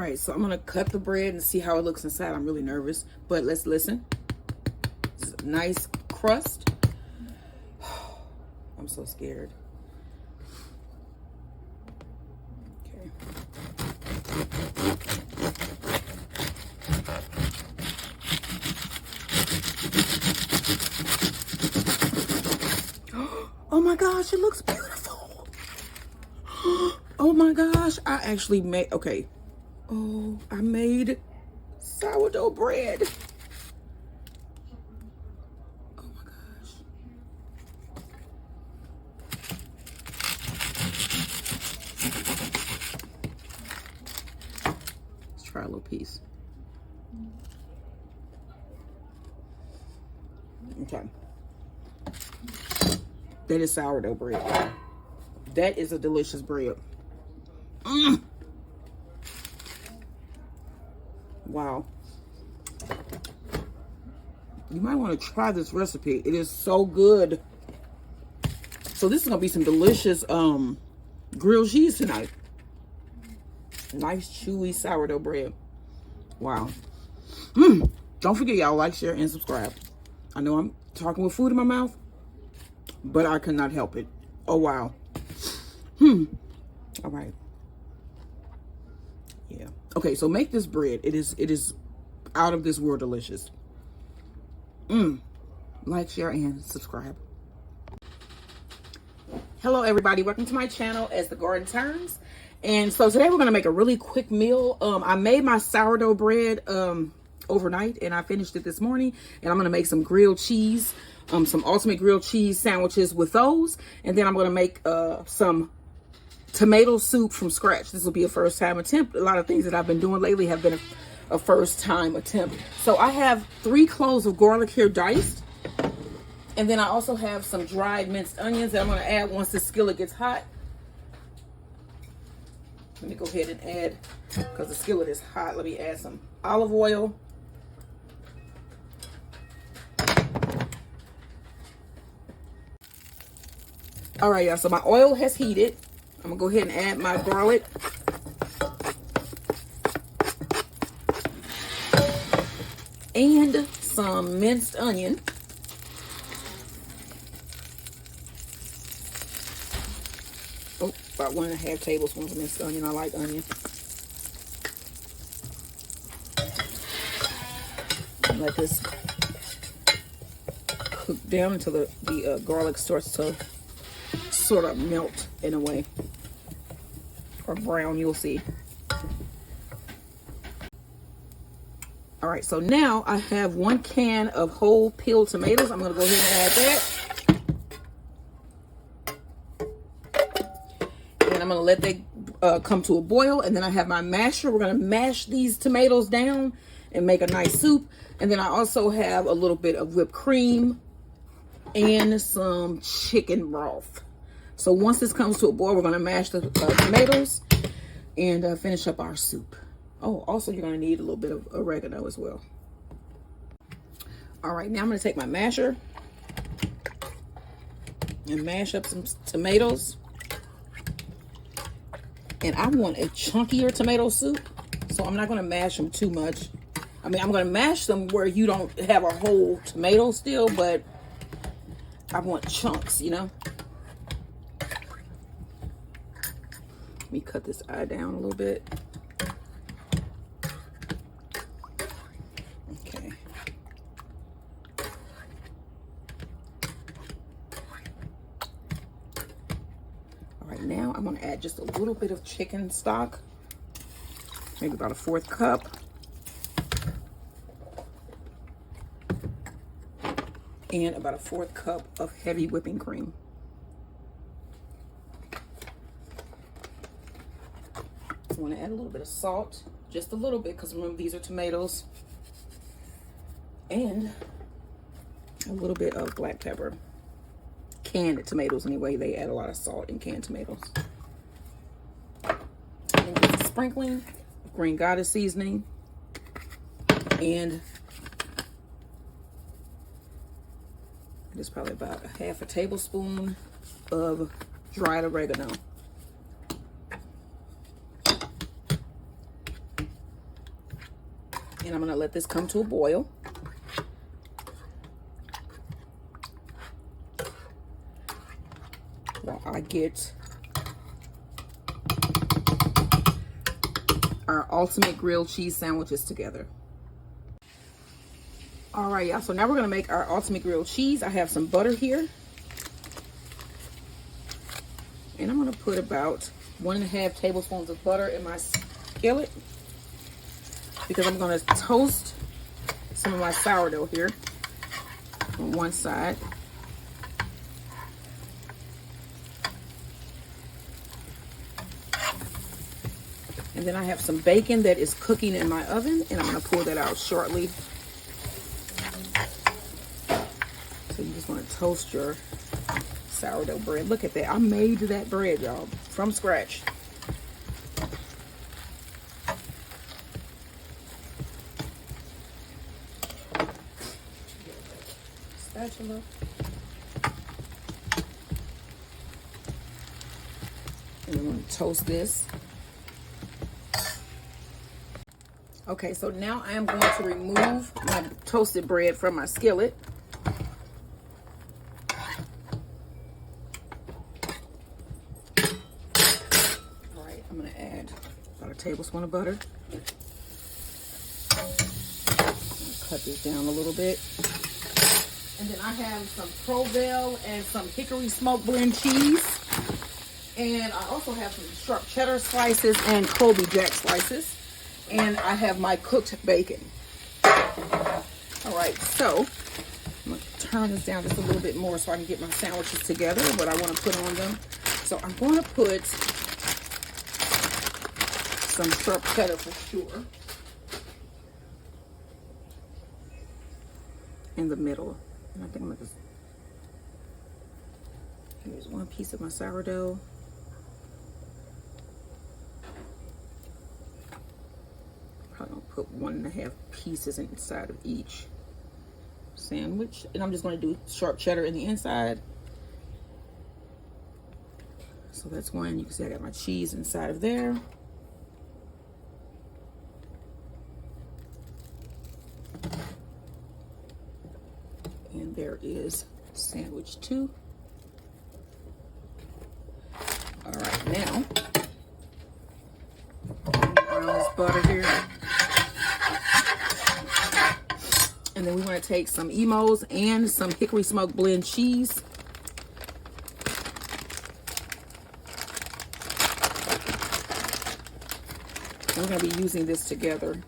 right, so I'm gonna cut the bread and see how it looks inside. I'm really nervous, but let's listen. It's a nice crust. I'm so scared. Okay. Oh my gosh, it looks beautiful. Oh my gosh, I actually made, okay. Oh, I made sourdough bread. Oh my gosh. Let's try a little piece. Okay. That is sourdough bread. That is a delicious bread. Mm. Wow. You might want to try this recipe. It is so good. So this is going to be some delicious grilled cheese tonight. Nice chewy sourdough bread. Wow. Don't forget, y'all, like, share, and subscribe. I know I'm talking with food in my mouth, but I cannot help it. Oh, wow. All right. Yeah. Okay, so make this bread. It is out of this world delicious. Like, share, and subscribe. Hello, everybody. Welcome to my channel as the garden turns. And so today we're going to make a really quick meal. I made my sourdough bread overnight, and I finished it this morning. And I'm going to make some grilled cheese, some ultimate grilled cheese sandwiches with those. And then I'm going to make some tomato soup from scratch. This will be a first time attempt. A lot of things that I've been doing lately have been a first time attempt. So I have 3 cloves of garlic here diced. And then I also have some dried minced onions that I'm going to add once the skillet gets hot. Let me go ahead and add, because the skillet is hot, let me add some olive oil. All right, y'all, so my oil has heated. I'm going to go ahead and add my garlic. And some minced onion. Oh, about 1.5 tablespoons of minced onion. I like onion. Let this cook down until the garlic starts to sort of melt in a way. Or brown, you'll see. All right, so now I have 1 can of whole peeled tomatoes. I'm going to go ahead and add that. And I'm going to let that come to a boil. And then I have my masher. We're going to mash these tomatoes down and make a nice soup. And then I also have a little bit of whipped cream and some chicken broth. So once this comes to a boil, we're going to mash the tomatoes and finish up our soup. Oh, also you're going to need a little bit of oregano as well. All right, now I'm going to take my masher and mash up some tomatoes. And I want a chunkier tomato soup, so I'm not going to mash them too much. I mean, I'm going to mash them where you don't have a whole tomato still, but I want chunks, you know. Let me cut this eye down a little bit. Okay. All right, now I'm going to add just a little bit of chicken stock, maybe about 1/4 cup. And about 1/4 cup of heavy whipping cream. I want to add a little bit of salt, just a little bit, because remember these are tomatoes. And a little bit of black pepper. Canned tomatoes anyway, they add a lot of salt in canned tomatoes. And just a sprinkling of green goddess seasoning. And it's probably about 1/2 tablespoon of dried oregano. And I'm gonna let this come to a boil. While I get our ultimate grilled cheese sandwiches together. All right, y'all, so now we're gonna make our ultimate grilled cheese. I have some butter here. And I'm gonna put about 1.5 tablespoons of butter in my skillet because I'm gonna toast some of my sourdough here on one side. And then I have some bacon that is cooking in my oven, and I'm gonna pull that out shortly. So you just wanna toast your sourdough bread. Look at that. I made that bread, y'all, from scratch. Spatula. And I'm going to toast this. Okay, so now I am going to remove my toasted bread from my skillet. I'm going to add about a tablespoon of butter. Cut this down a little bit. And then I have some Provel and some hickory smoked blend cheese. And I also have some sharp cheddar slices and Colby Jack slices. And I have my cooked bacon. All right, so I'm going to turn this down just a little bit more so I can get my sandwiches together, what I want to put on them. So I'm going to put some sharp cheddar for sure in the middle. And I think I'm gonna just, here's one piece of my sourdough. Probably gonna put 1.5 pieces inside of each sandwich. And I'm just gonna do sharp cheddar in the inside. So that's one. You can see I got my cheese inside of there. And there is sandwich 2. All right, now brown this butter here. And then we want to take some Emos and some hickory smoked blend cheese. We're going to be using this together.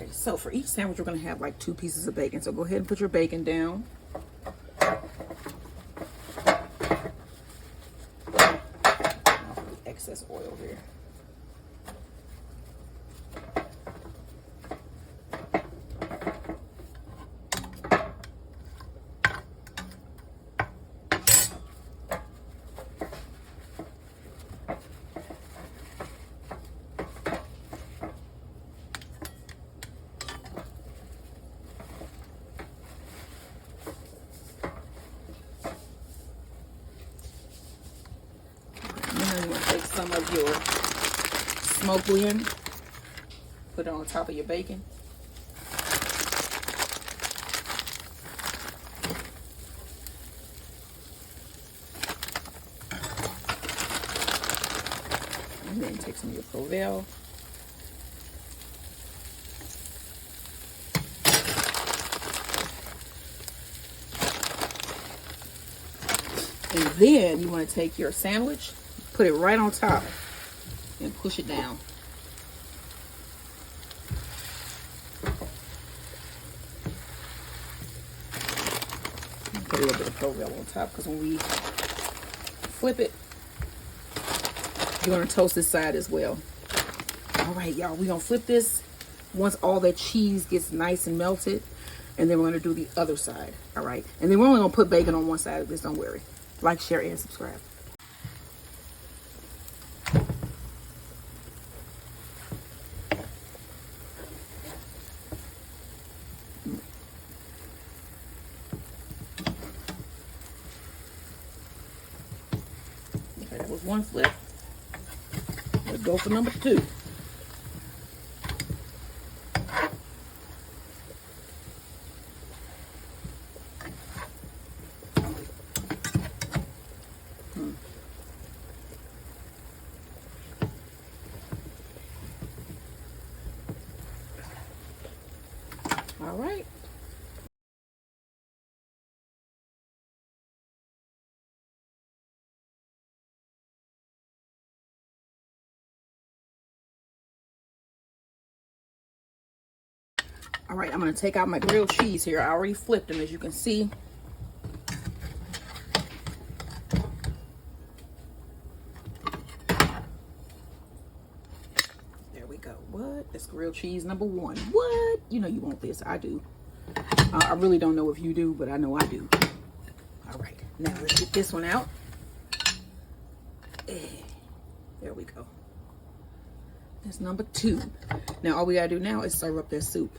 So for each sandwich, we're going to have like 2 pieces of bacon. So go ahead and put your bacon down. Excess oil here. Some of your smoked blend, put it on top of your bacon. And then take some of your Provel. And then you want to take your sandwich, put it right on top and push it down. Put a little bit of Provel on top because when we flip it, you're going to toast this side as well. All right, y'all, we're going to flip this once all that cheese gets nice and melted, and then we're going to do the other side. All right, and then we're only going to put bacon on one side of this, don't worry. Like, share, and subscribe. Okay, that was one flip. go for number 2. All right. All right, I'm going to take out my grilled cheese here. I already flipped them, as you can see. There we go. What? That's grilled cheese number 1. What? You know you want this. I do. I really don't know if you do, but I know I do. All right, now let's get this one out. There we go. That's number 2. Now all we gotta do now is serve up that soup.